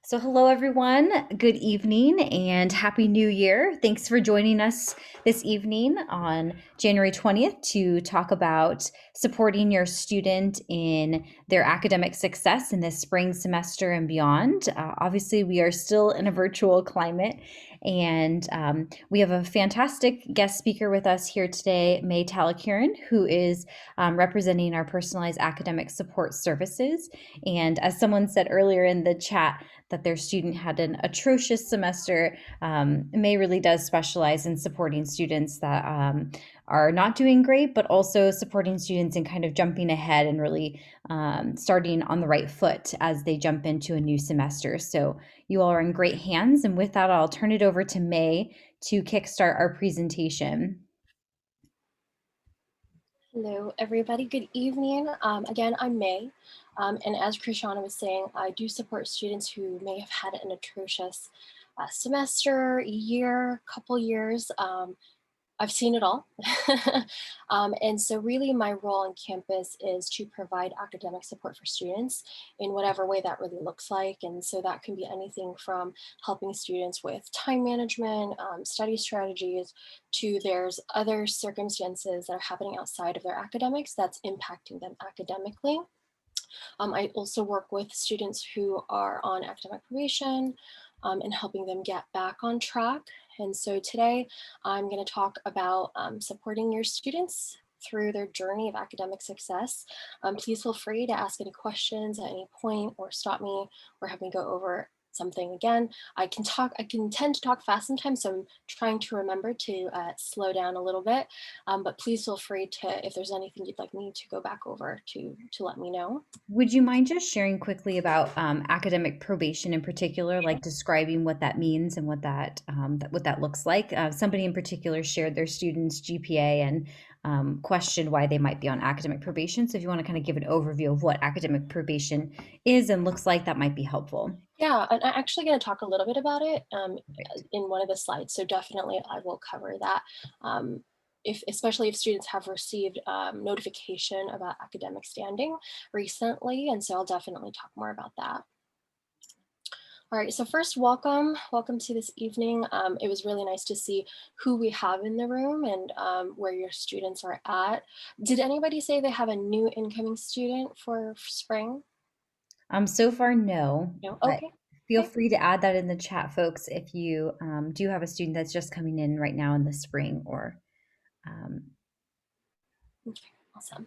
So, hello everyone. Good evening and Happy New Year. Thanks for joining us this evening on January 20th to talk about supporting your student in their academic success in this spring semester and beyond. Obviously, we are still in a virtual climate, and we have a fantastic guest speaker with us here today, May Talakiran, who is representing our personalized academic support services. And as someone said earlier in the chat, that their student had an atrocious semester. May really does specialize in supporting students that are not doing great, but also supporting students in kind of jumping ahead and really starting on the right foot as they jump into a new semester. So you all are in great hands. And with that, I'll turn it over to May to kickstart our presentation. Hello, everybody. Good evening. Again, I'm May. And as Krishana was saying, I do support students who may have had an atrocious semester, year, couple years. I've seen it all. And so really my role on campus is to provide academic support for students in whatever way that really looks like. And so that can be anything from helping students with time management, study strategies, to there's other circumstances that are happening outside of their academics that's impacting them academically. I also work with students who are on academic probation and helping them get back on track. And so today I'm going to talk about supporting your students through their journey of academic success. Please feel free to ask any questions at any point or stop me or have me go over something again. I can tend to talk fast sometimes, so I'm trying to remember to slow down a little bit, but please feel free to, if there's anything you'd like me to go back over to let me know. Would you mind just sharing quickly about academic probation in particular, Sure. like describing what that means and what that looks like? Somebody in particular shared their students' GPA and questioned why they might be on academic probation. So if you want to kind of give an overview of what academic probation is and looks like, that might be helpful. Yeah, and I'm actually going to talk a little bit about it Perfect. in one of the slides. So definitely I will cover that. Especially if students have received notification about academic standing recently. And so I'll definitely talk more about that. All right, so first, welcome to this evening. It was really nice to see who we have in the room and where your students are at. Did anybody say they have a new incoming student for spring? So far, no, No, but okay. feel Okay. free to add that in the chat, folks, if you do have a student that's just coming in right now in the spring or um, Okay, awesome.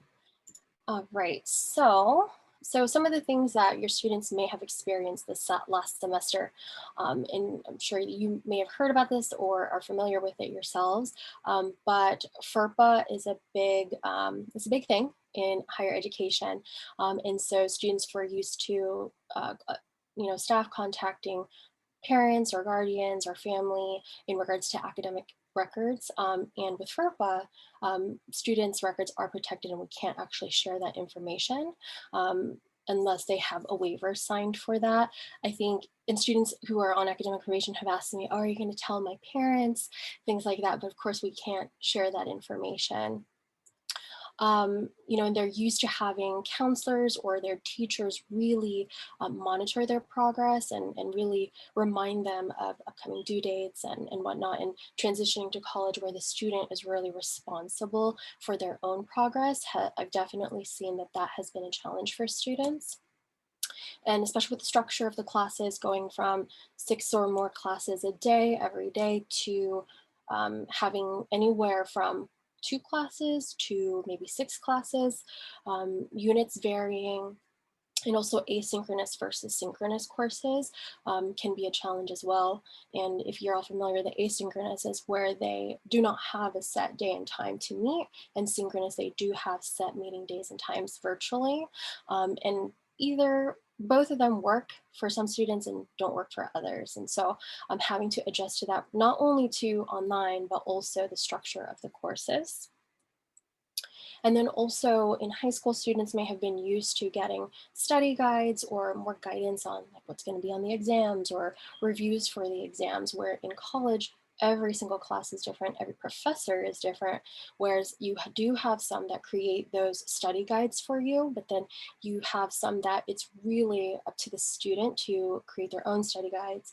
All right, so some of the things that your students may have experienced this last semester, and I'm sure you may have heard about this or are familiar with it yourselves, but FERPA is it's a big thing in higher education, and so students were used to, staff contacting parents or guardians or family in regards to academic records. And with FERPA, students' records are protected and we can't actually share that information unless they have a waiver signed for that. I think, and students who are on academic probation have asked me, oh, are you going to tell my parents? Things like that. But of course, we can't share that information. And they're used to having counselors or their teachers really monitor their progress and really remind them of upcoming due dates and whatnot, and transitioning to college where the student is really responsible for their own progress. I've definitely seen that that has been a challenge for students. And especially with the structure of the classes going from 6 or more classes a day, every day, to having anywhere from 2 classes to maybe 6 classes, units varying, and also asynchronous versus synchronous courses can be a challenge as well. And if you're all familiar, the asynchronous is where they do not have a set day and time to meet, and synchronous, they do have set meeting days and times virtually. And both of them work for some students and don't work for others. And so I'm having to adjust to that, not only to online, but also the structure of the courses. And then also in high school, students may have been used to getting study guides or more guidance on like what's going to be on the exams or reviews for the exams, where in college, every single class is different, every professor is different, whereas you do have some that create those study guides for you, but then you have some that it's really up to the student to create their own study guides,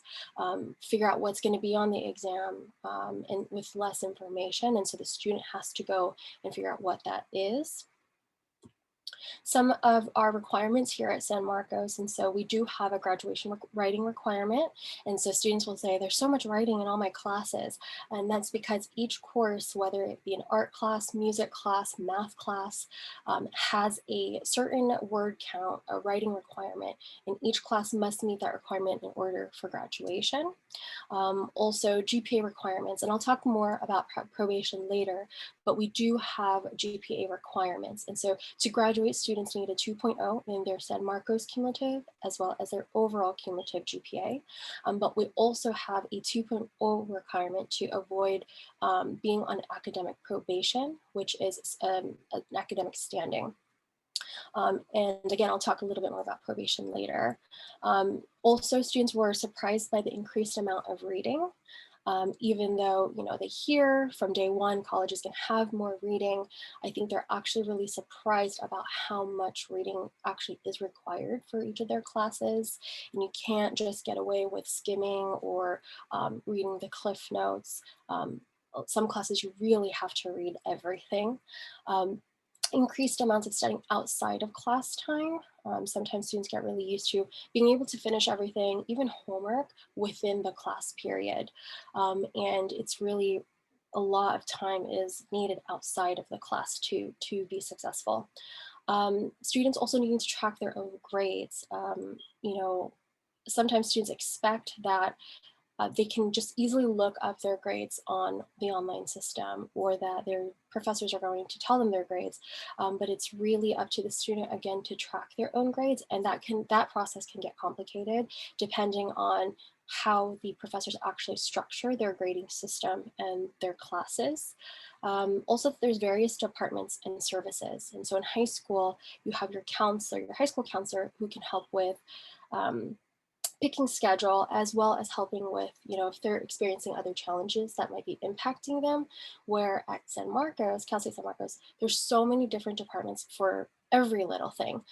figure out what's going to be on the exam, and with less information. And so the student has to go and figure out what that is. Some of our requirements here at San Marcos, and so we do have a graduation writing requirement. And so students will say, there's so much writing in all my classes. And that's because each course, whether it be an art class, music class, math class, has a certain word count, a writing requirement, and each class must meet that requirement in order for graduation. Also GPA requirements, and I'll talk more about probation later, but we do have GPA requirements. And so to graduate, students need a 2.0 in their San Marcos cumulative, as well as their overall cumulative GPA. But we also have a 2.0 requirement to avoid being on academic probation, which is an academic standing. And again, I'll talk a little bit more about probation later. Also, students were surprised by the increased amount of reading. Even though, they hear from day one colleges can have more reading, I think they're actually really surprised about how much reading actually is required for each of their classes. And you can't just get away with skimming or reading the cliff notes. Some classes you really have to read everything. Increased amounts of studying outside of class time. Sometimes students get really used to being able to finish everything, even homework, within the class period. And it's really a lot of time is needed outside of the class to be successful. Students also needing to track their own grades. Sometimes students expect that they can just easily look up their grades on the online system, or that their professors are going to tell them their grades. But it's really up to the student, again, to track their own grades. And that process can get complicated depending on how the professors actually structure their grading system and their classes. Also, there's various departments and services. And so in high school, you have your counselor, your high school counselor, who can help with picking schedule, as well as helping with, if they're experiencing other challenges that might be impacting them. Where at San Marcos, Cal State San Marcos, there's so many different departments for every little thing.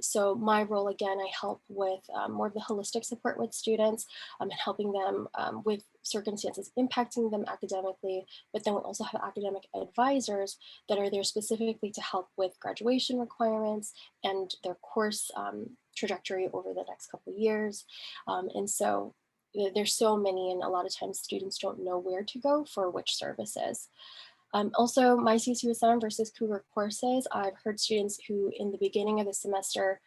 So my role, again, I help with more of the holistic support with students, and helping them with circumstances impacting them academically. But then we also have academic advisors that are there specifically to help with graduation requirements and their course trajectory over the next couple of years. And so there's so many, and a lot of times students don't know where to go for which services. Also, my CSUSM versus Cougar courses, I've heard students who in the beginning of the semester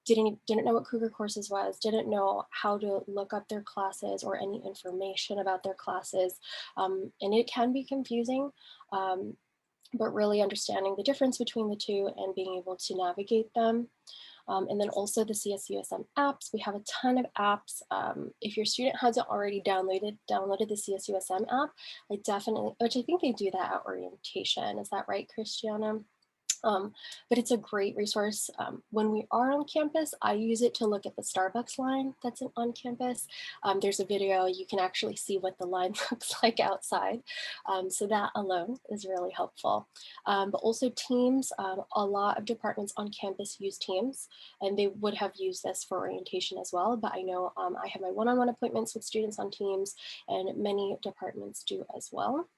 didn't know what Cougar courses was, didn't know how to look up their classes or any information about their classes. And it can be confusing, but really understanding the difference between the two and being able to navigate them. And then also the CSUSM apps. We have a ton of apps. If your student hasn't already downloaded the CSUSM app, which I think they do that at orientation. Is that right, Christiana? But it's a great resource. When we are on campus, I use it to look at the Starbucks line that's on campus. There's a video, you can actually see what the line looks like outside. So that alone is really helpful. But also Teams, a lot of departments on campus use Teams, and they would have used this for orientation as well. But I know I have my one-on-one appointments with students on Teams, and many departments do as well.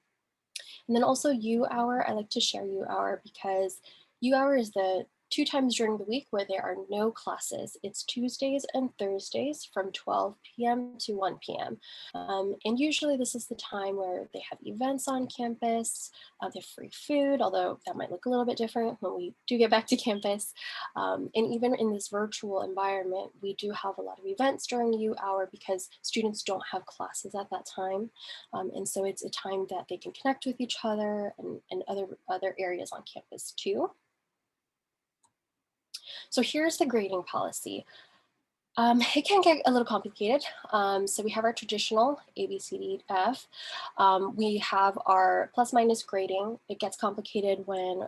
And then also U Hour, I like to share U Hour because U Hour is the 2 times during the week where there are no classes. It's Tuesdays and Thursdays from 12 p.m. to 1 p.m. And usually this is the time where they have events on campus, they have free food, although that might look a little bit different when we do get back to campus. And even in this virtual environment, we do have a lot of events during U Hour because students don't have classes at that time. And so it's a time that they can connect with each other and other areas on campus too. So here's the grading policy. It can get a little complicated. So we have our traditional A, B, C, D, F. We have our plus minus grading. It gets complicated when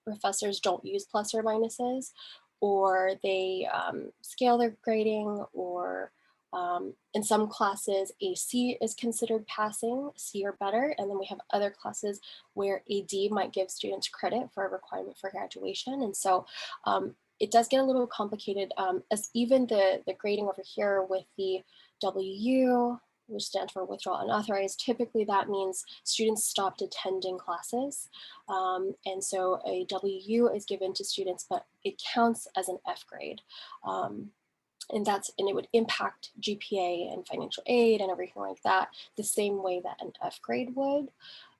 professors don't use plus or minuses, or they scale their grading, or In some classes, a C is considered passing, C or better, and then we have other classes where a D might give students credit for a requirement for graduation. And so it does get a little complicated, as even the grading over here with the WU, which stands for withdrawal unauthorized, typically that means students stopped attending classes. And so a WU is given to students, but it counts as an F grade. And it would impact GPA and financial aid and everything like that the same way that an F grade would.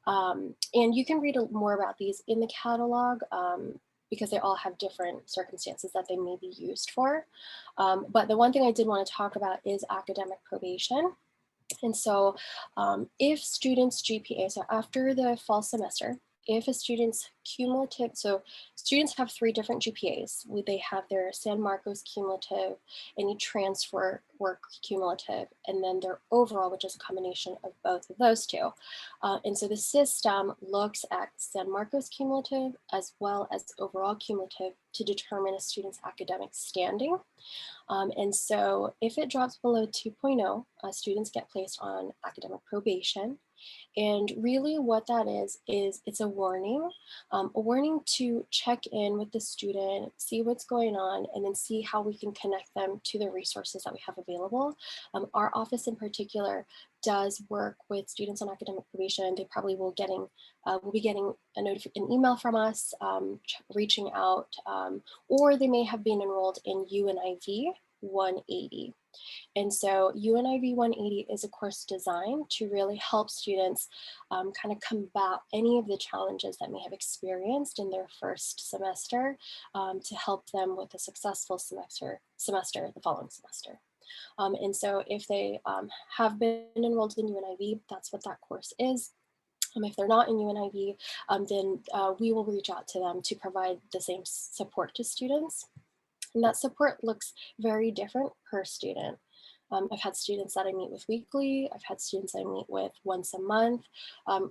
And you can read more about these in the catalog, because they all have different circumstances that they may be used for. But the one thing I did want to talk about is academic probation. And so if students' GPA, so after the fall semester, if a student's cumulative, so students have three different GPAs. They have their San Marcos cumulative, any transfer work cumulative, and then their overall, which is a combination of both of those two. And so the system looks at San Marcos cumulative as well as overall cumulative to determine a student's academic standing. And so if it drops below 2.0, students get placed on academic probation. And really what that is it's a warning to check in with the student, see what's going on, and then see how we can connect them to the resources that we have available. Our office in particular does work with students on academic probation. They probably will be getting an email from us, reaching out, or they may have been enrolled in UNIV 180. And so UNIV 180 is a course designed to really help students kind of combat any of the challenges that may have experienced in their first semester, to help them with a successful semester the following semester. And so if they have been enrolled in UNIV, that's what that course is. If they're not in UNIV, then we will reach out to them to provide the same support to students. And that support looks very different per student. I've had students that I meet with weekly. I've had students I meet with once a month.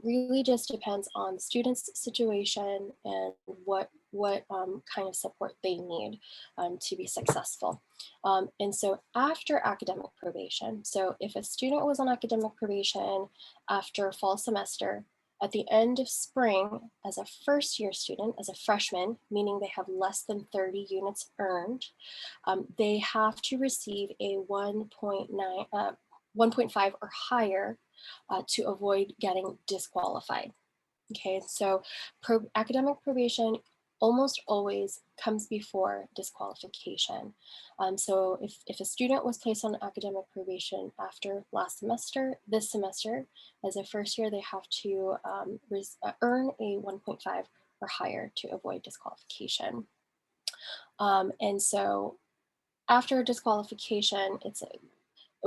Really just depends on the student's situation and what kind of support they need to be successful. And so after academic probation, so if a student was on academic probation after fall semester, at the end of spring, as a first year student, as a freshman, meaning they have less than 30 units earned, they have to receive a 1.5 or higher to avoid getting disqualified. Okay, so academic probation almost always comes before disqualification. So if a student was placed on academic probation after last semester, this semester, as a first year, they have to earn a 1.5 or higher to avoid disqualification. And so after disqualification,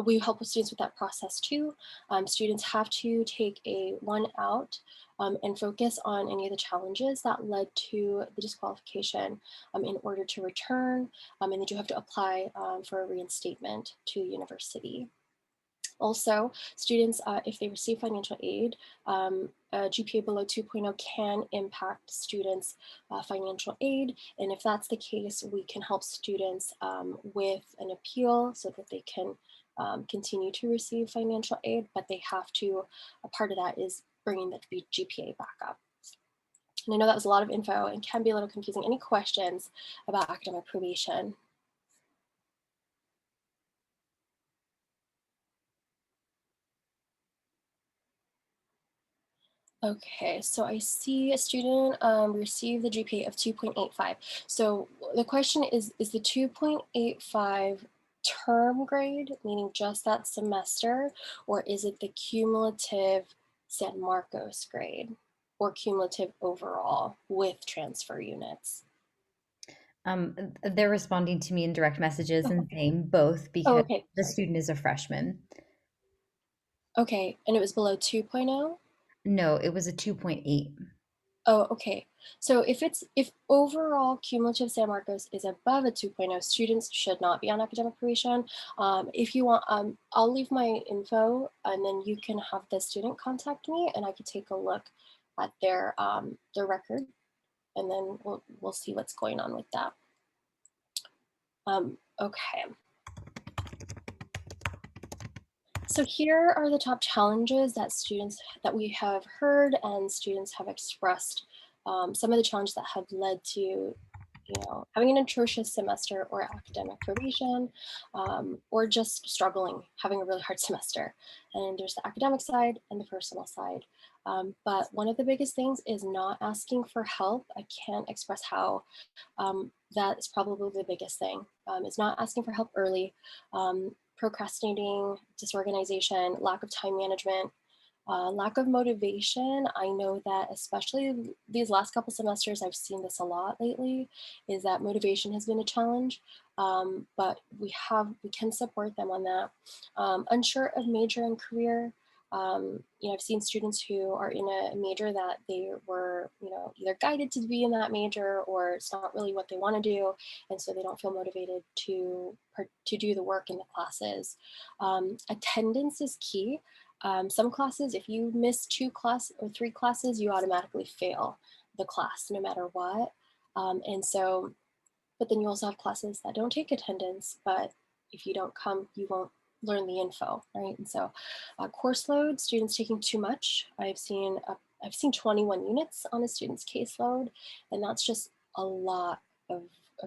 we help with students with that process too. Students have to take a 1 out and focus on any of the challenges that led to the disqualification in order to return, and they do have to apply for a reinstatement to university. Also, students, if they receive financial aid, a GPA below 2.0 can impact students' financial aid. And if that's the case, we can help students with an appeal so that they can continue to receive financial aid, but they have to, a part of that is bringing the GPA back up. And I know that was a lot of info and can be a little confusing. Any questions about academic probation? Okay, so I see a student receive the GPA of 2.85. So the question is the 2.85 term grade, meaning just that semester, or is it the cumulative San Marcos grade or cumulative overall with transfer units? They're responding to me in direct messages Oh, and okay. saying both Oh, because okay, the sorry. student is a freshman. Okay, and it was below 2.0? No, it was a 2.8. Oh, okay. So if overall cumulative San Marcos is above a 2.0, students should not be on academic probation. If you want, I'll leave my info and then you can have the student contact me and I could take a look at their record and then we'll see what's going on with that. Okay. So here are the top challenges that we have heard and students have expressed. Some of the challenges that have led to, having an atrocious semester or academic probation, or just struggling, having a really hard semester. And there's the academic side and the personal side. But one of the biggest things is not asking for help. I can't express how that is probably the biggest thing. Is not asking for help early, procrastinating, disorganization, lack of time management, lack of motivation. I know that especially these last couple semesters, I've seen this a lot lately, is that motivation has been a challenge. But we can support them on that. Unsure of major and career. I've seen students who are in a major that they were, either guided to be in that major or it's not really what they want to do, and so they don't feel motivated to do the work in the classes. Attendance is key. Some classes, if you miss 2 or 3 classes, you automatically fail the class no matter what. And so, but then you also have classes that don't take attendance, but if you don't come, you won't learn the info, right? And so, course load, students taking too much. I've seen 21 units on a student's caseload, and that's just a lot of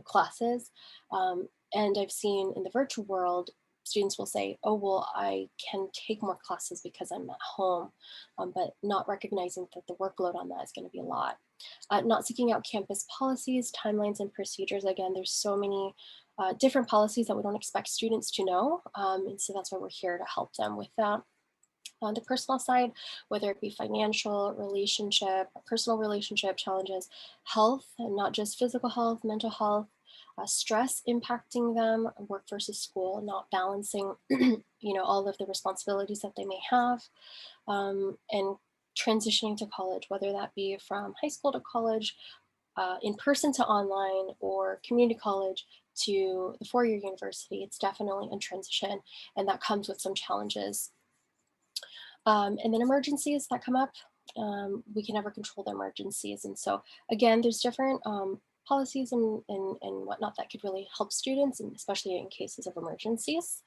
classes. And I've seen in the virtual world, students will say, "Oh, well, I can take more classes because I'm at home," but not recognizing that the workload on that is going to be a lot. Not seeking out campus policies, timelines, and procedures. Again, there's so many different policies that we don't expect students to know. And so that's why we're here to help them with that. On the personal side, whether it be financial, personal relationship challenges, health, and not just physical health, mental health, stress impacting them, work versus school, not balancing, all of the responsibilities that they may have, and transitioning to college, whether that be from high school to college, in person to online, or community college to the 4-year university. It's definitely a transition, and that comes with some challenges. And then emergencies that come up, we can never control the emergencies. And so again, there's different policies and whatnot that could really help students, and especially in cases of emergencies.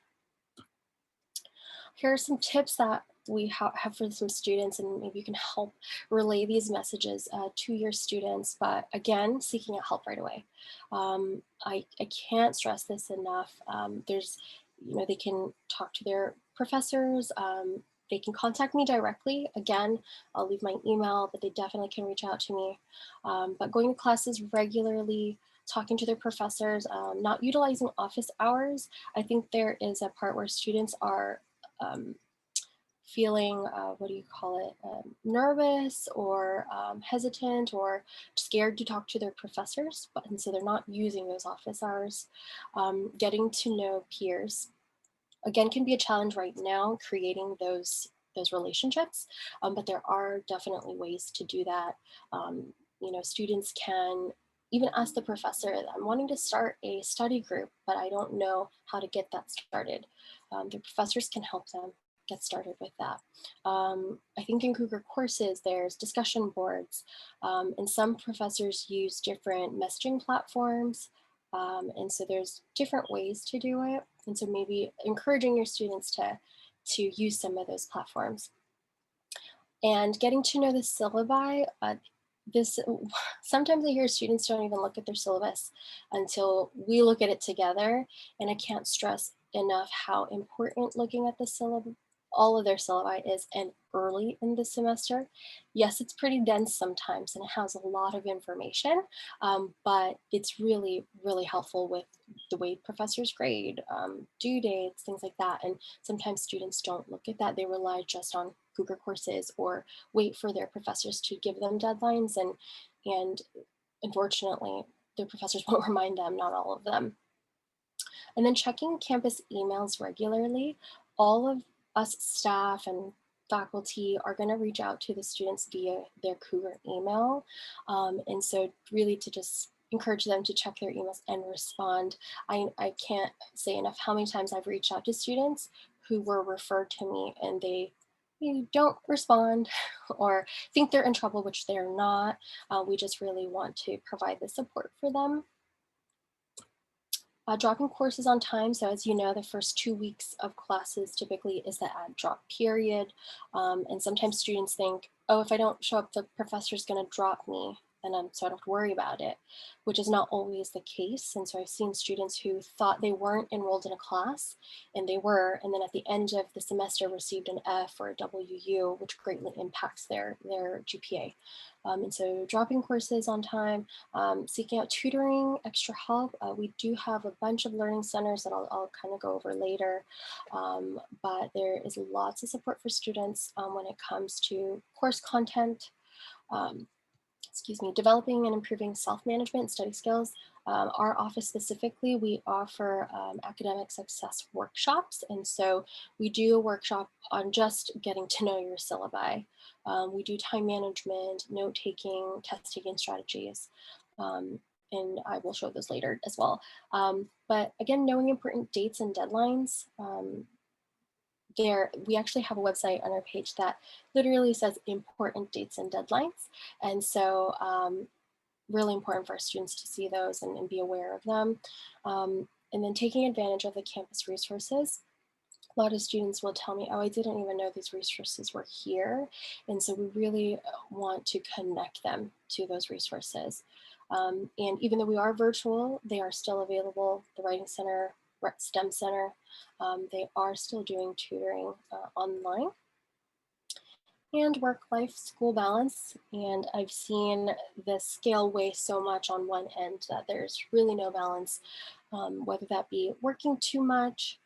Here are some tips that we have for some students, and maybe you can help relay these messages to your students. But again, seeking out help right away. I can't stress this enough. They can talk to their professors. They can contact me directly. Again, I'll leave my email, but they definitely can reach out to me. But going to classes regularly, talking to their professors, not utilizing office hours. I think there is a part where students are um, feeling, what do you call it, nervous or hesitant or scared to talk to their professors, and so they're not using those office hours. Getting to know peers, again, can be a challenge right now, creating those relationships, but there are definitely ways to do that. Students can even ask the professor, "I'm wanting to start a study group, but I don't know how to get that started." The professors can help them get started with that. I think in Cougar courses, there's discussion boards, and some professors use different messaging platforms. And so there's different ways to do it. And so maybe encouraging your students to use some of those platforms. And getting to know the syllabi, this sometimes I hear students don't even look at their syllabus until we look at it together. And I can't stress enough how important looking at the all of their syllabi is, and early in the semester. Yes, it's pretty dense sometimes and it has a lot of information, but it's really, really helpful with the way professors grade, due dates, things like that. And sometimes students don't look at that. They rely just on Cougar courses or wait for their professors to give them deadlines. And unfortunately, their professors won't remind them, not all of them. And then checking campus emails regularly. All of us staff and faculty are going to reach out to the students via their Cougar email. And so really to just encourage them to check their emails and respond. I can't say enough how many times I've reached out to students who were referred to me and they don't respond or think they're in trouble, which they're not. We just really want to provide the support for them. Dropping courses on time. So as you know, the first 2 weeks of classes typically is the add drop period. And sometimes students think, oh, if I don't show up, the professor's going to drop me and so I don't have to worry about it, which is not always the case. And so I've seen students who thought they weren't enrolled in a class and they were, and then at the end of the semester received an F or a WU, which greatly impacts their GPA. And so dropping courses on time, seeking out tutoring, extra help. We do have a bunch of learning centers that I'll kind of go over later, but there is lots of support for students when it comes to course content, um, developing and improving self-management and study skills. Our office specifically, we offer academic success workshops. And so we do a workshop on just getting to know your syllabi. We do time management, note-taking, test-taking strategies. And I will show those later as well. But again, knowing important dates and deadlines, we actually have a website on our page that literally says important dates and deadlines. And so really important for our students to see those and be aware of them. And then taking advantage of the campus resources. A lot of students will tell me, oh, I didn't even know these resources were here. And so we really want to connect them to those resources. And even though we are virtual, they are still available. The Writing Center, STEM Center, they are still doing tutoring online. And work-life school balance. And I've seen the scale weigh so much on one end that there's really no balance, whether that be working too much,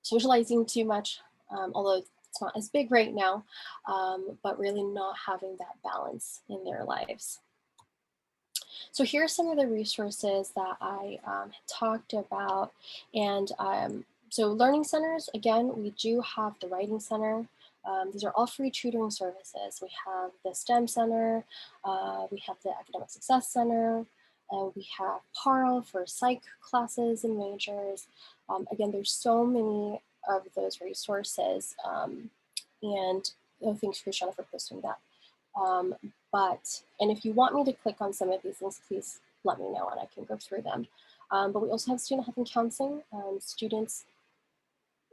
socializing too much, although it's not as big right now, but really not having that balance in their lives. So here are some of the resources that I talked about. And so learning centers, again, we do have the Writing Center. These are all free tutoring services. We have the STEM Center, we have the Academic Success Center, we have PARL for psych classes and majors. Again, there's so many of those resources. And thanks, Krishana, for posting that. And if you want me to click on some of these things, please let me know and I can go through them. But we also have student health and counseling. Students,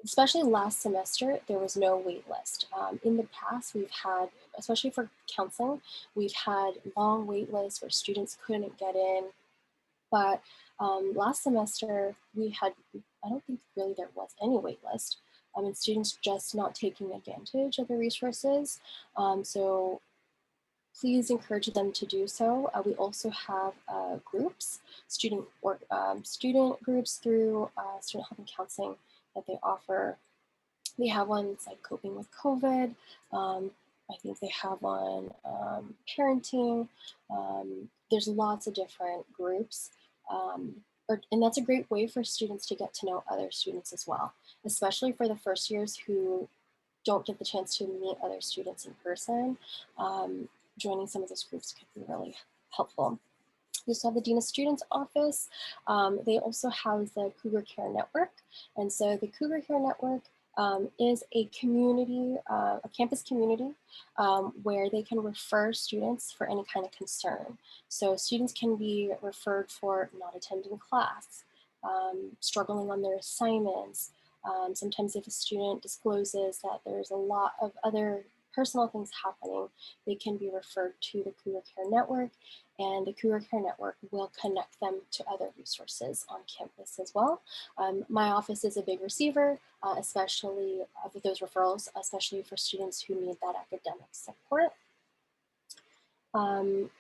especially last semester, there was no wait list. In the past, we've had, especially for counseling, we've had long wait lists where students couldn't get in. But last semester, we had, I don't think really there was any wait list. And students just not taking advantage of the resources. So please encourage them to do so. We also have groups, student groups through Student Health and Counseling that they offer. They have ones like coping with COVID. I think they have one parenting. There's lots of different groups. And that's a great way for students to get to know other students as well, especially for the first years who don't get the chance to meet other students in person. Joining some of those groups could be really helpful. We also have the Dean of Students office. They also house the Cougar Care Network. And so the Cougar Care Network is a community, a campus community where they can refer students for any kind of concern. So students can be referred for not attending class, struggling on their assignments. Sometimes if a student discloses that there's a lot of other personal things happening, they can be referred to the Cougar Care Network, and the Cougar Care Network will connect them to other resources on campus as well. My office is a big receiver, especially with those referrals, especially for students who need that academic support. And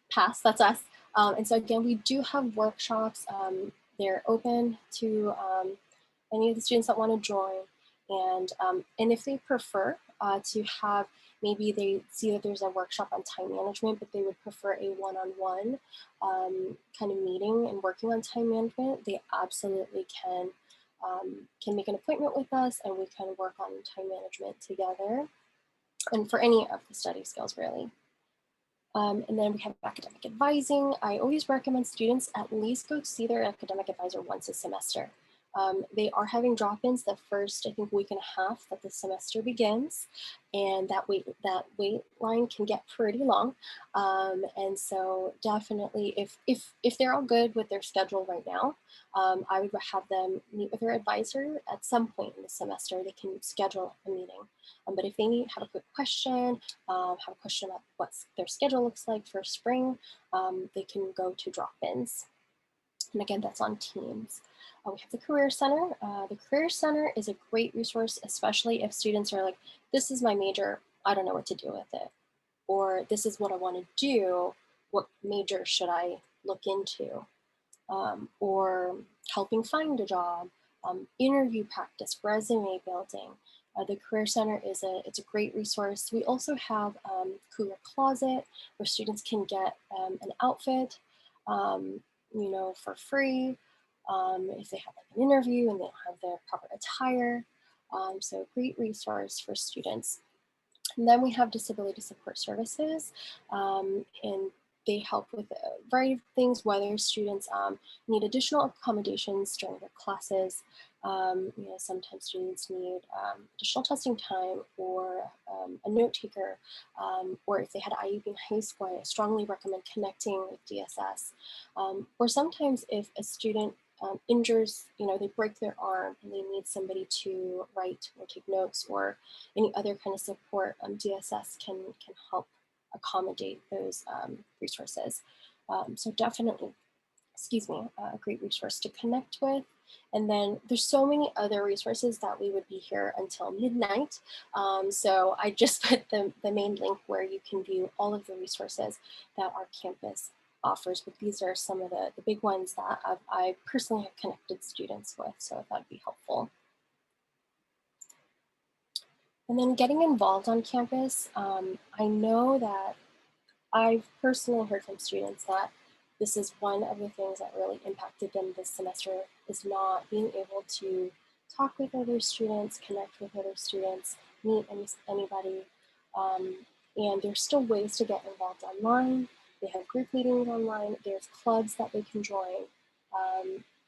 PASS, that's us. And so again, we do have workshops. They're open to any of the students that want to join. And if they prefer to have, maybe they see that there's a workshop on time management, but they would prefer a one-on-one kind of meeting and working on time management, they absolutely can make an appointment with us and we can work on time management together. And for any of the study skills, really. And then we have academic advising. I always recommend students at least go see their academic advisor once a semester. They are having drop-ins the first, I think, week and a half that the semester begins, and that wait line can get pretty long. And so definitely, if they're all good with their schedule right now, I would have them meet with their advisor at some point in the semester. They can schedule a meeting. But if they have a quick question, have a question about what their schedule looks like for spring, they can go to drop-ins. And again, that's on Teams. We have the Career Center. The Career Center is a great resource, especially if students are like, this is my major, I don't know what to do with it. Or this is what I want to do, what major should I look into? Or helping find a job, interview practice, resume building. The Career Center it's a great resource. We also have Career Closet, where students can get an outfit, for free if they have like an interview and they don't have their proper attire. So great resource for students. And then we have disability support services, and they help with a variety of things, whether students need additional accommodations during their classes. Sometimes students need additional testing time or a note taker, or if they had IEP in high school, I strongly recommend connecting with DSS. Or sometimes if a student injures, they break their arm and they need somebody to write or take notes or any other kind of support, DSS can help accommodate those resources. So definitely, a great resource to connect with. And then there's so many other resources that we would be here until midnight. So I just put the main link where you can view all of the resources that our campus offers, but these are some of the big ones that I personally have connected students with, so that'd be helpful. And then getting involved on campus, I know that I've personally heard from students that this is one of the things that really impacted them this semester, is not being able to talk with other students, connect with other students, meet anybody. And there's still ways to get involved online. They have group meetings online. There's clubs that they can join.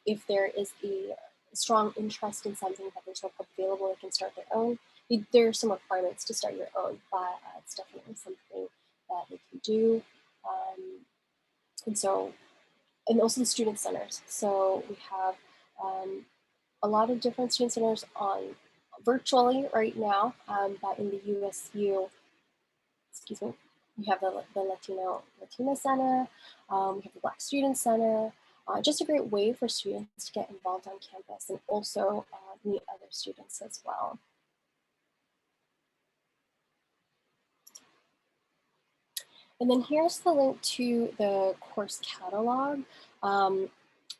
If there is a strong interest in something that there's no club available, they can start their own. There are some requirements to start your own, but it's definitely something that they can do. And also the student centers. So we have a lot of different student centers on virtually right now, but in the USU, we have the Latina Center, we have the Black Student Center, just a great way for students to get involved on campus and also meet other students as well. And then here's the link to the course catalog.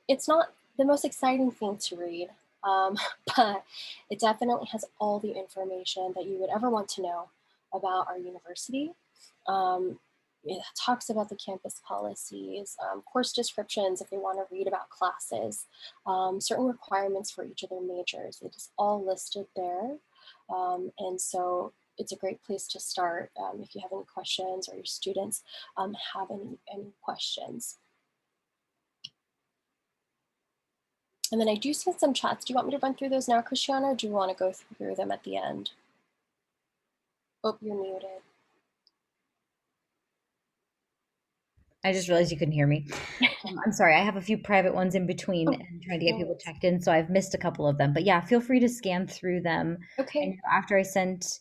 It's not the most exciting thing to read, but it definitely has all the information that you would ever want to know about our university. It talks about the campus policies, course descriptions if they want to read about classes, certain requirements for each of their majors. It is all listed there. And so it's a great place to start if you have any questions or your students have any questions. And then I do see some chats. Do you want me to run through those now, Christiana, or do you want to go through them at the end? Oh, you're muted. I just realized you couldn't hear me. I'm sorry. I have a few private ones in between Oh, and trying to get no people worries. checked in, so I've missed a couple of them. But yeah, feel free to scan through them. I Okay. know after I sent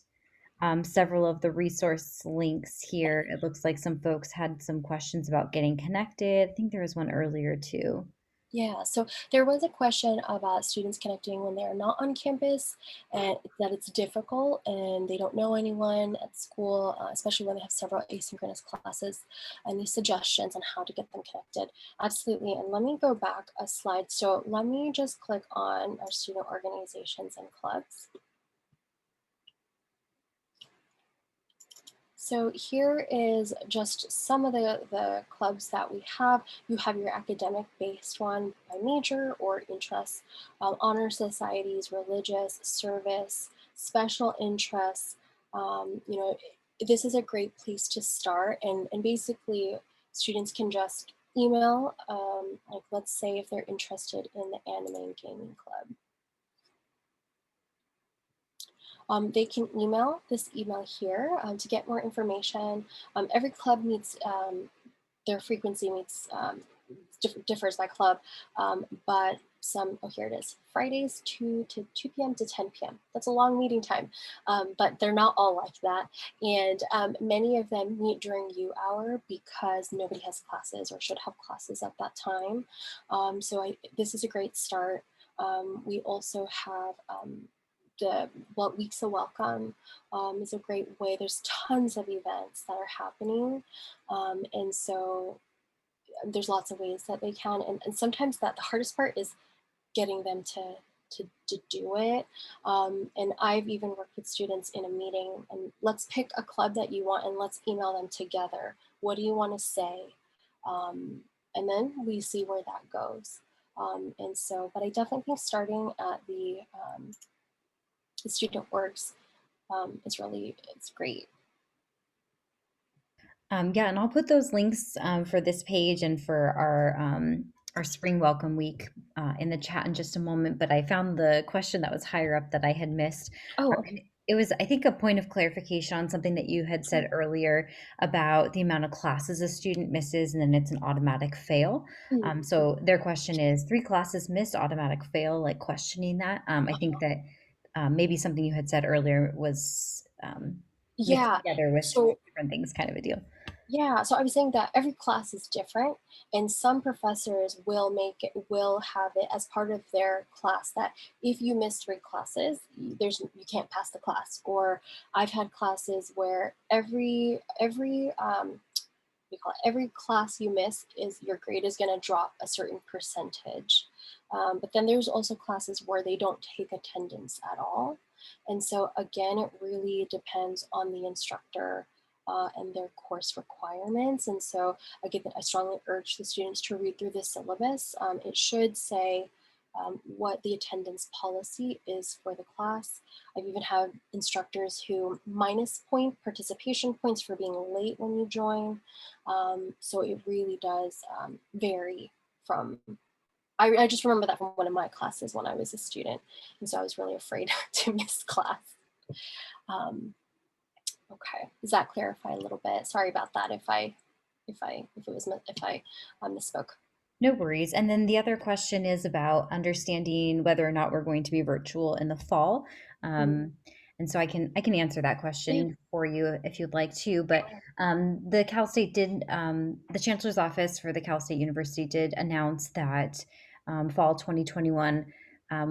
several of the resource links here, it looks like some folks had some questions about getting connected. I think there was one earlier too. Yeah, so there was a question about students connecting when they're not on campus and that it's difficult and they don't know anyone at school, especially when they have several asynchronous classes. Any suggestions on how to get them connected? Absolutely, and let me go back a slide. So let me just click on our student organizations and clubs. So here is just some of the clubs that we have. You have your academic-based one by major or interests, honor societies, religious, service, special interests. This is a great place to start, and basically students can just email, like let's say if they're interested in the anime and gaming club. They can email this email here to get more information. Every club meets, their frequency meets differs by club, but oh, here it is, Fridays 2 p.m. to 10 p.m. That's a long meeting time, but they're not all like that. And many of them meet during U hour because nobody has classes or should have classes at that time. This is a great start. We also have Weeks of Welcome is a great way. There's tons of events that are happening. And so there's lots of ways that they can. And sometimes the hardest part is getting them to do it. And I've even worked with students in a meeting and let's pick a club that you want and let's email them together. What do you want to say? And then we see where that goes. But I definitely think starting at the student works it's great. Yeah, and I'll put those links for this page and for our spring welcome week in the chat in just a moment. But I found the question that was higher up that I had missed. Oh, okay. It was, I think, a point of clarification on something that you had said earlier about the amount of classes a student misses, and then it's an automatic fail. Mm. So their question is 3 classes missed, automatic fail, like questioning that. I think that maybe something you had said earlier was mixed Yeah. together with So different things, kind of a deal. Yeah, so I was saying that every class is different, and some professors will have it as part of their class that if you miss 3 classes, you can't pass the class. Or I've had classes where every class you miss is your grade is going to drop a certain percentage. But then there's also classes where they don't take attendance at all, and so again, it really depends on the instructor and their course requirements. And so again, I strongly urge the students to read through the syllabus. It should say what the attendance policy is for the class. I've even had instructors who minus participation points for being late when you join. So it really does vary from, I just remember that from one of my classes when I was a student. And so I was really afraid to miss class. Um, Okay, does that clarify a little bit? Sorry about that if I misspoke. No worries. And then the other question is about understanding whether or not we're going to be virtual in the fall. Mm. And so I can answer that Yeah. question for you if you'd like to. But the Cal State did the Chancellor's Office for the Cal State University did announce that fall 2021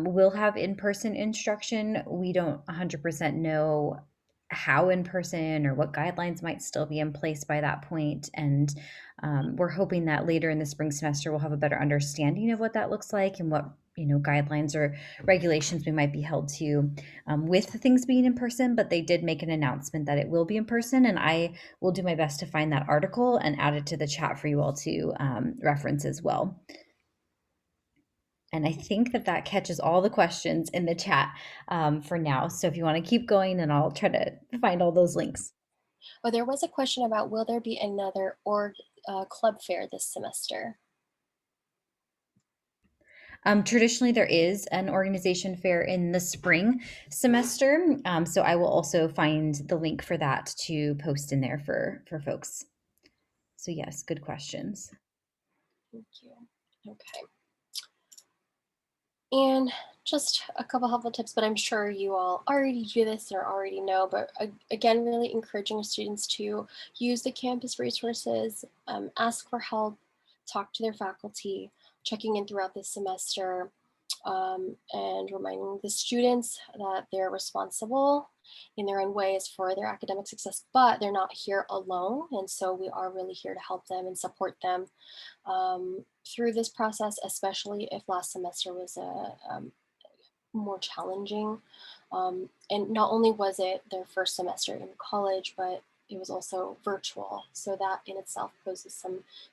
will have in-person instruction. We don't 100% know how in person or what guidelines might still be in place by that point. And we're hoping that later in the spring semester we'll have a better understanding of what that looks like and what guidelines or regulations we might be held to with things being in person. But they did make an announcement that it will be in person, and I will do my best to find that article and add it to the chat for you all to reference as well. And I think that that catches all the questions in the chat for now. So if you want to keep going, and I'll try to find all those links. Oh, there was a question about will there be another org club fair this semester? Traditionally, there is an organization fair in the spring semester. So I will also find the link for that to post in there for folks. So yes, good questions. Thank you. Okay. And just a couple helpful tips, but I'm sure you all already do this or already know, but again, really encouraging students to use the campus resources, ask for help, talk to their faculty, checking in throughout the semester, and reminding the students that they're responsible in their own ways for their academic success, but they're not here alone. And so we are really here to help them and support them through this process, especially if last semester was more challenging. And not only was it their first semester in college, but it was also virtual. So that in itself poses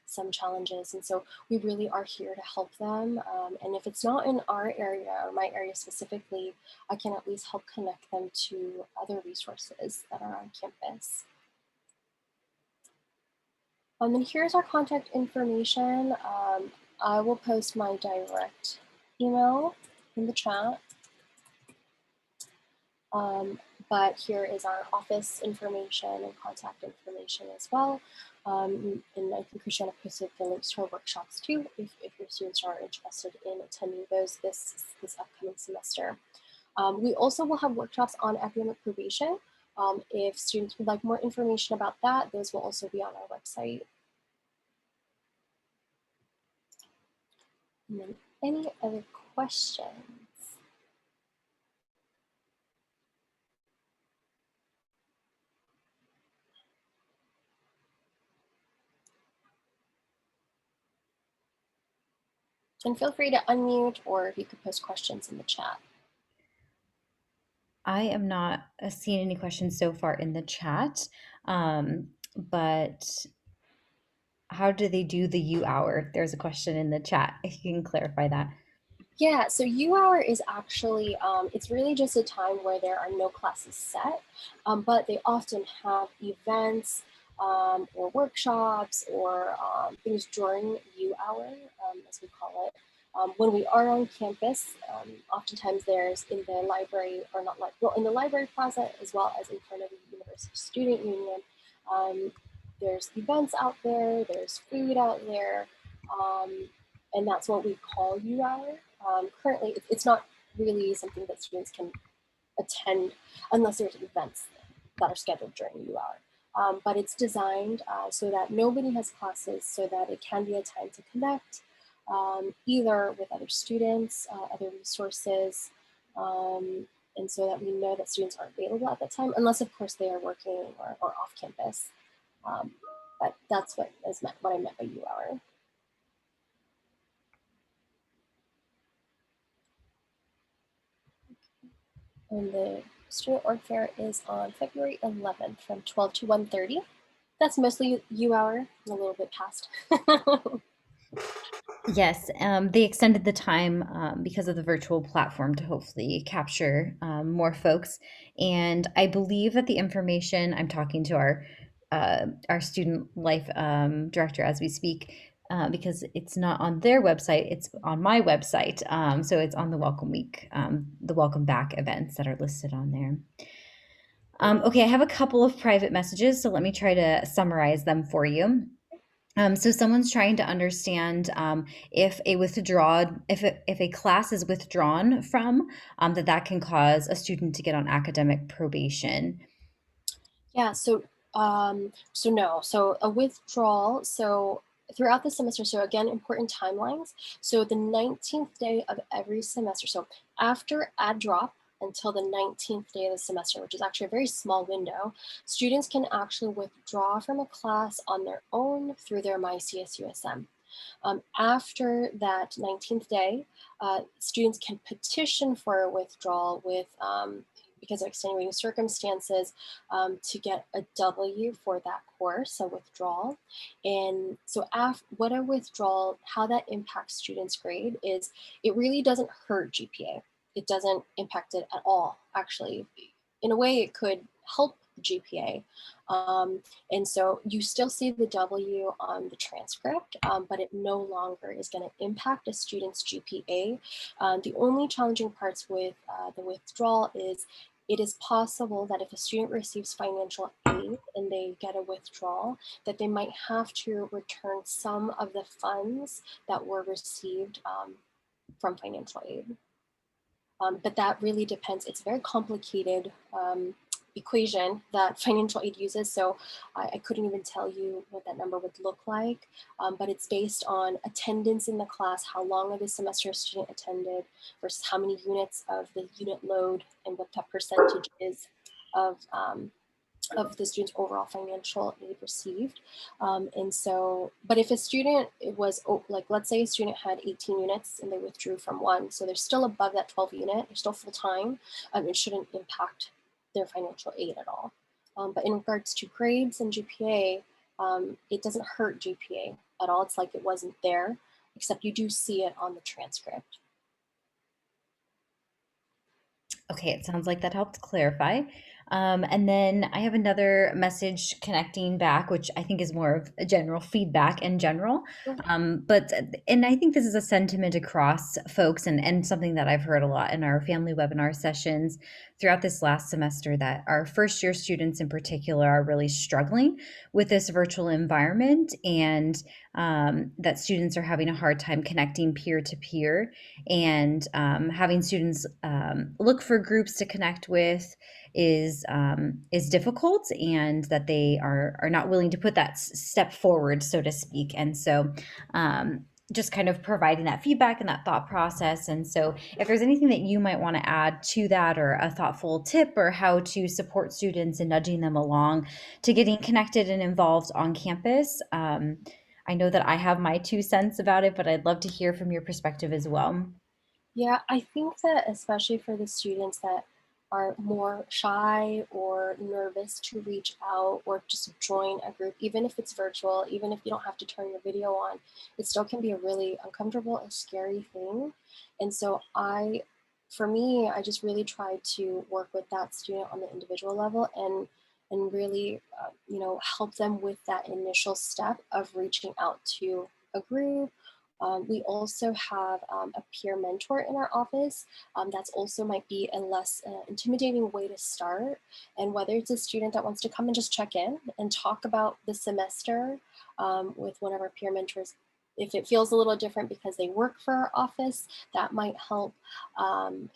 some challenges. And so we really are here to help them. And if it's not in our area or my area specifically, I can at least help connect them to other resources that are on campus. And here's our contact information. I will post my direct email in the chat. But here is our office information and contact information as well. And I think Christiana posted the links to our workshops too, if your students are interested in attending those this upcoming semester. We also will have workshops on academic probation. If students would like more information about that, those will also be on our website. And then any other questions? And feel free to unmute, or you could post questions in the chat. I am not seeing any questions so far in the chat, but how do they do the U hour? There's a question in the chat, if you can clarify that. Yeah, so U hour is actually, it's really just a time where there are no classes set, but they often have events or workshops or things during U hour, as we call it. When we are on campus, oftentimes there's in the library, or not like, well, in the library plaza, as well as in front of the University Student Union, there's events out there, there's food out there, and that's what we call U hour. Currently, it's not really something that students can attend unless there's events that are scheduled during U hour. But it's designed so that nobody has classes, so that it can be a time to connect, either with other students, other resources, and so that we know that students are available at that time, unless of course they are working or off campus. But that's what I meant by U hour. And the student org fair is on February 11th from 12 to 1:30. That's mostly U hour, a little bit past. Yes, they extended the time because of the virtual platform to hopefully capture more folks. And I believe that the information, I'm talking to our student life director as we speak, because it's not on their website, it's on my website. So it's on the Welcome Week, the Welcome Back events that are listed on there. Okay, I have a couple of private messages, so let me try to summarize them for you. So someone's trying to understand if if a class is withdrawn from, that can cause a student to get on academic probation. Yeah, so no. So a withdrawal, so throughout the semester, so again, important timelines. So the 19th day of every semester, so after add drop until the 19th day of the semester, which is actually a very small window, students can actually withdraw from a class on their own through their MyCSUSM. After that 19th day, students can petition for a withdrawal with because of extenuating circumstances, to get a W for that course, a withdrawal. And so what a withdrawal, how that impacts students' grade is it really doesn't hurt GPA. It doesn't impact it at all, actually. In a way, it could help GPA. And so you still see the W on the transcript, but it no longer is going to impact a student's GPA. The only challenging parts with the withdrawal is it is possible that if a student receives financial aid and they get a withdrawal, that they might have to return some of the funds that were received from financial aid. But that really depends. It's a very complicated equation that financial aid uses. So I couldn't even tell you what that number would look like, but it's based on attendance in the class, how long of the semester a student attended versus how many units of the unit load and what that percentage is of the student's overall financial aid received. And so, but if a student, it was like, let's say a student had 18 units and they withdrew from one, so they're still above that 12 unit, they're still full-time, it shouldn't impact their financial aid at all. But in regards to grades and GPA, it doesn't hurt GPA at all. It's like it wasn't there, except you do see it on the transcript. Okay, it sounds like that helped clarify. And then I have another message connecting back, which I think is more of a general feedback in general. But and I think this is a sentiment across folks, and something that I've heard a lot in our family webinar sessions throughout this last semester, that our first year students in particular are really struggling with this virtual environment, and that students are having a hard time connecting peer to peer, and having students look for groups to connect with is difficult, and that they are not willing to put that step forward, so to speak. And so just kind of providing that feedback and that thought process. And so if there's anything that you might want to add to that, or a thoughtful tip, or how to support students and nudging them along to getting connected and involved on campus, I know that I have my 2 cents about it, but I'd love to hear from your perspective as well. Yeah, I think that especially for the students that are more shy or nervous to reach out or just join a group, even if it's virtual, even if you don't have to turn your video on, it still can be a really uncomfortable and scary thing. And so for me, I just really try to work with that student on the individual level and really, help them with that initial step of reaching out to a group. We also have a peer mentor in our office. That's also might be a less intimidating way to start. And whether it's a student that wants to come and just check in and talk about the semester with one of our peer mentors, if it feels a little different because they work for our office, that might help. And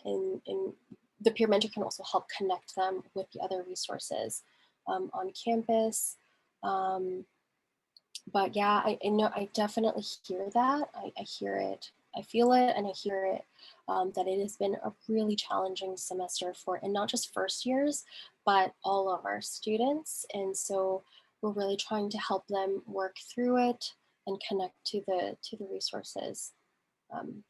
the peer mentor can also help connect them with the other resources on campus. Um, but yeah, I know I definitely hear that. I hear it. I feel it and I hear it, that it has been a really challenging semester for, and not just first years, but all of our students. And so we're really trying to help them work through it and connect to the resources. Um,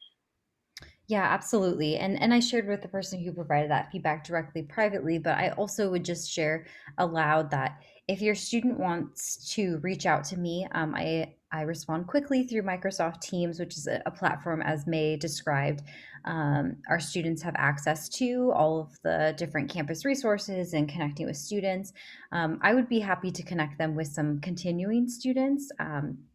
Yeah, absolutely. And I shared with the person who provided that feedback directly privately, but I also would just share aloud that if your student wants to reach out to me, I respond quickly through Microsoft Teams, which is a platform, as May described. Our students have access to all of the different campus resources and connecting with students. I would be happy to connect them with some continuing students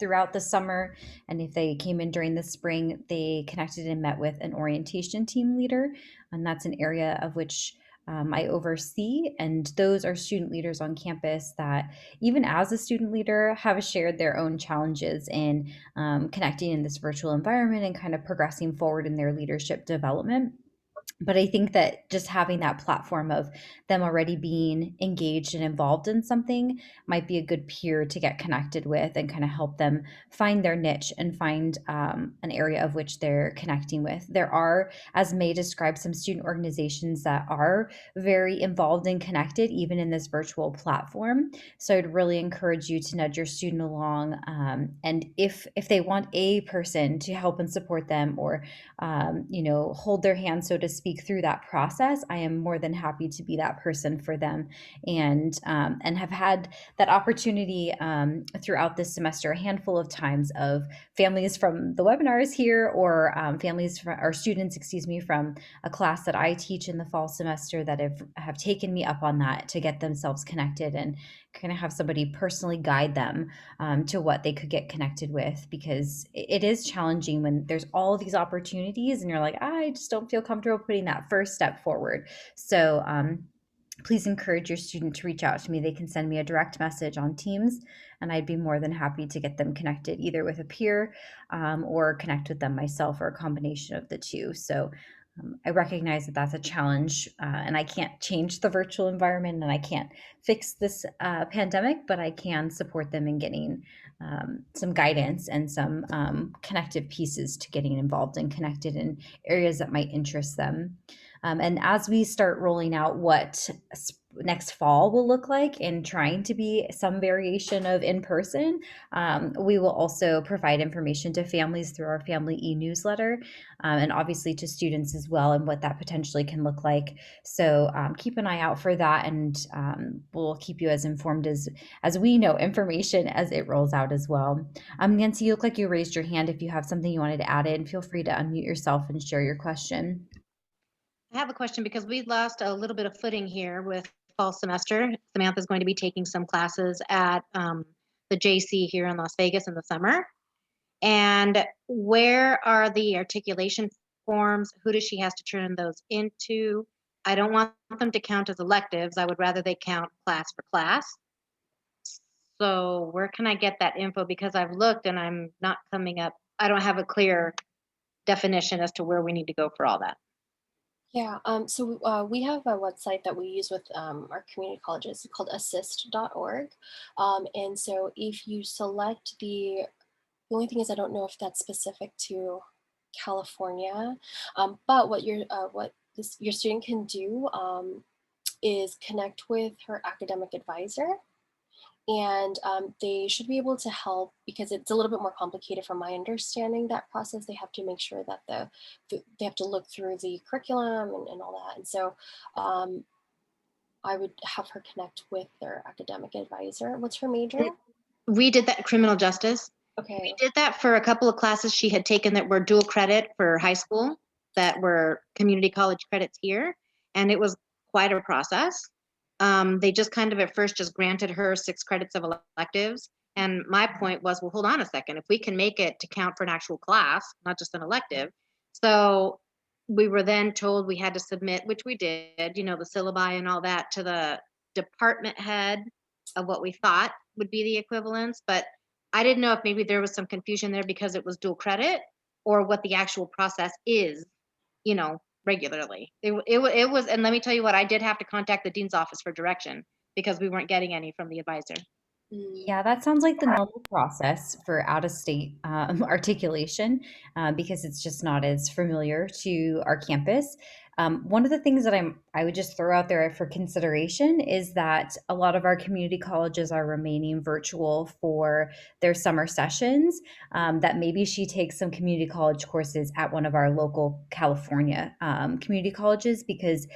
throughout the summer, and if they came in during the spring, they connected and met with an orientation team leader. And that's an area of which I oversee. And those are student leaders on campus that, even as a student leader, have shared their own challenges in connecting in this virtual environment and kind of progressing forward in their leadership development. But I think that just having that platform of them already being engaged and involved in something might be a good peer to get connected with, and kind of help them find their niche and find an area of which they're connecting with. There are, as May described, some student organizations that are very involved and connected, even in this virtual platform. So I'd really encourage you to nudge your student along. And if they want a person to help and support them, or hold their hand, so to speak, through that process, I am more than happy to be that person for them, and have had that opportunity throughout this semester a handful of times, of families from the webinars here, or families from, or students, excuse me, from a class that I teach in the fall semester, that have taken me up on that to get themselves connected, and kind of have somebody personally guide them to what they could get connected with, because it is challenging when there's all of these opportunities and you're like, I just don't feel comfortable putting that first step forward. So please encourage your student to reach out to me. They can send me a direct message on Teams, and I'd be more than happy to get them connected either with a peer, or connect with them myself, or a combination of the two. So I recognize that that's a challenge, and I can't change the virtual environment, and I can't fix this pandemic, but I can support them in getting some guidance and some connective pieces to getting involved and connected in areas that might interest them. And as we start rolling out what next fall will look like, and trying to be some variation of in person, we will also provide information to families through our family e-newsletter, and obviously to students as well, and what that potentially can look like. So keep an eye out for that, and we'll keep you as informed as we know information as it rolls out as well. Nancy, you look like you raised your hand. If you have something you wanted to add in, feel free to unmute yourself and share your question. I have a question because we lost a little bit of footing here with fall semester. Samantha's going to be taking some classes at the JC here in Las Vegas in the summer. And where are the articulation forms? Who does she has to turn those into? I don't want them to count as electives. I would rather they count class for class. So where can I get that info? Because I've looked and I'm not coming up. I don't have a clear definition as to where we need to go for all that. Yeah, we have a website that we use with our community colleges called assist.org. And so if you select the only thing is I don't know if that's specific to California, but your student can do is connect with her academic advisor, and they should be able to help because it's a little bit more complicated from my understanding. That process, they have to make sure that they have to look through the curriculum and all that. And so I would have her connect with their academic advisor. What's her major? We did that criminal justice. Okay. We did that for a couple of classes she had taken that were dual credit for high school, that were community college credits here. And it was quite a process. They just kind of at first just granted her 6 credits of electives. And my point was, well, hold on a second. If we can make it to count for an actual class, not just an elective. So we were then told we had to submit, which we did, the syllabi and all that to the department head of what we thought would be the equivalence. But I didn't know if maybe there was some confusion there because it was dual credit or what the actual process is, regularly. It was, and let me tell you what, I did have to contact the dean's office for direction because we weren't getting any from the advisor. Yeah, that sounds like the normal process for out of state articulation because it's just not as familiar to our campus. One of the things that I would just throw out there for consideration is that a lot of our community colleges are remaining virtual for their summer sessions. That maybe she takes some community college courses at one of our local California community colleges because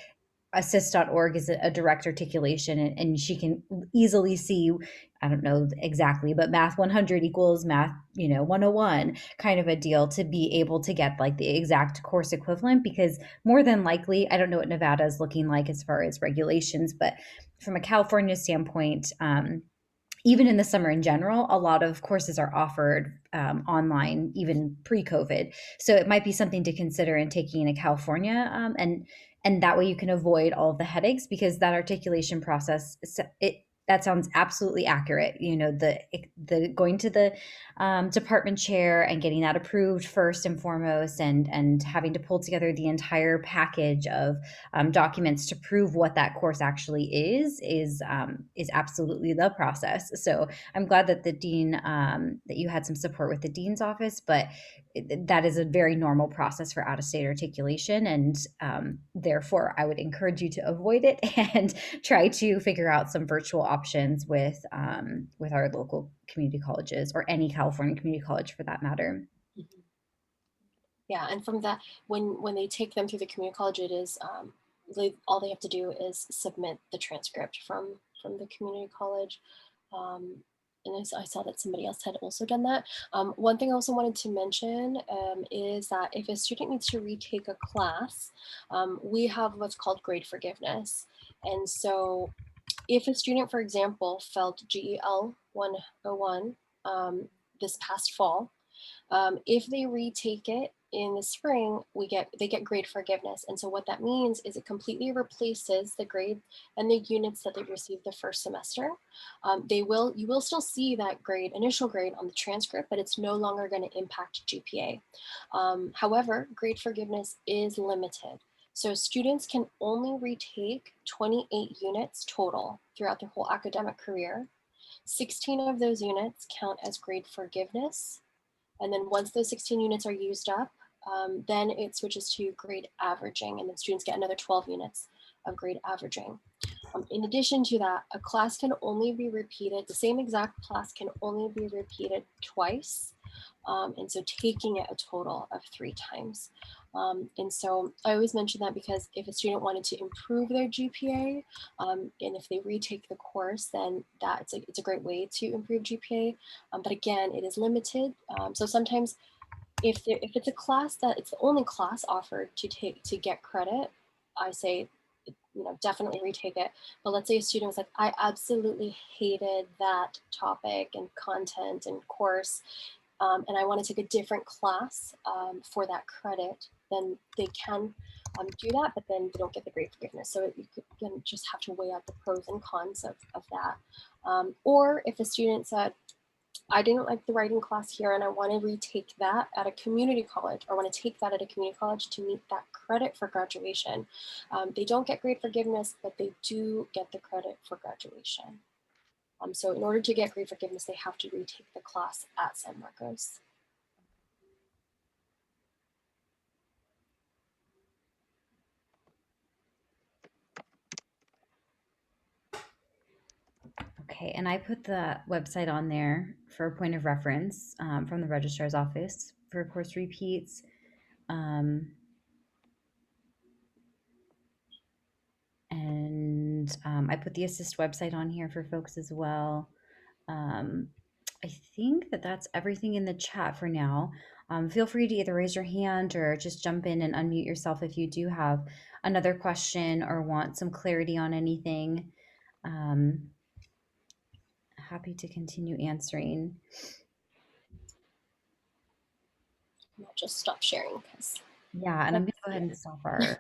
assist.org is a direct articulation and she can easily see, I don't know exactly, but math 100 equals math 101 kind of a deal to be able to get like the exact course equivalent. Because more than likely, I don't know what Nevada is looking like as far as regulations, but from a California standpoint, even in the summer in general, a lot of courses are offered online, even pre-COVID. So it might be something to consider in taking in California, and that way you can avoid all of the headaches because that articulation process, that sounds absolutely accurate. The going to the department chair and getting that approved first and foremost, and having to pull together the entire package of documents to prove what that course actually is absolutely the process. So I'm glad that the dean that you had some support with the dean's office, but that is a very normal process for out of state articulation, and therefore I would encourage you to avoid it and try to figure out some virtual options with our local community colleges or any California community college for that matter. Mhm. Yeah, and from that, when they take them through the community college, it is all they have to do is submit the transcript from the community college. And I saw that somebody else had also done that. One thing I also wanted to mention is that if a student needs to retake a class, we have what's called grade forgiveness. And so if a student, for example, felt GEL 101 this past fall, if they retake it in the spring, they get grade forgiveness. And so what that means is it completely replaces the grade and the units that they received the first semester. You will still see that initial grade on the transcript, but it's no longer going to impact GPA. However, grade forgiveness is limited. So students can only retake 28 units total throughout their whole academic career. 16 of those units count as grade forgiveness. And then once those 16 units are used up, then it switches to grade averaging, and then students get another 12 units of grade averaging. In addition to that, a class can only be repeated, the same exact class can only be repeated twice. And so taking it a total of 3 times. And so I always mention that because if a student wanted to improve their GPA, and if they retake the course, then it's a great way to improve GPA. But again, it is limited. So sometimes if it's a class that it's the only class offered to get credit, I say definitely retake it. But let's say a student was like, I absolutely hated that topic and content and course, and I want to take a different class for that credit, then they can do that, but then they don't get the grade forgiveness. So you can just have to weigh out the pros and cons of that. Or if a student said, I didn't like the writing class here and I want to retake that at a community college, or want to take that at a community college to meet that credit for graduation. They don't get grade forgiveness, but they do get the credit for graduation. So in order to get grade forgiveness, they have to retake the class at San Marcos. Okay, and I put the website on there for a point of reference from the registrar's office for course repeats. And I put the assist website on here for folks as well. I think that that's everything in the chat for now. Feel free to either raise your hand or just jump in and unmute yourself if you do have another question or want some clarity on anything. Happy to continue answering. I'll just stop sharing because Yeah, and I'm gonna go ahead and stop our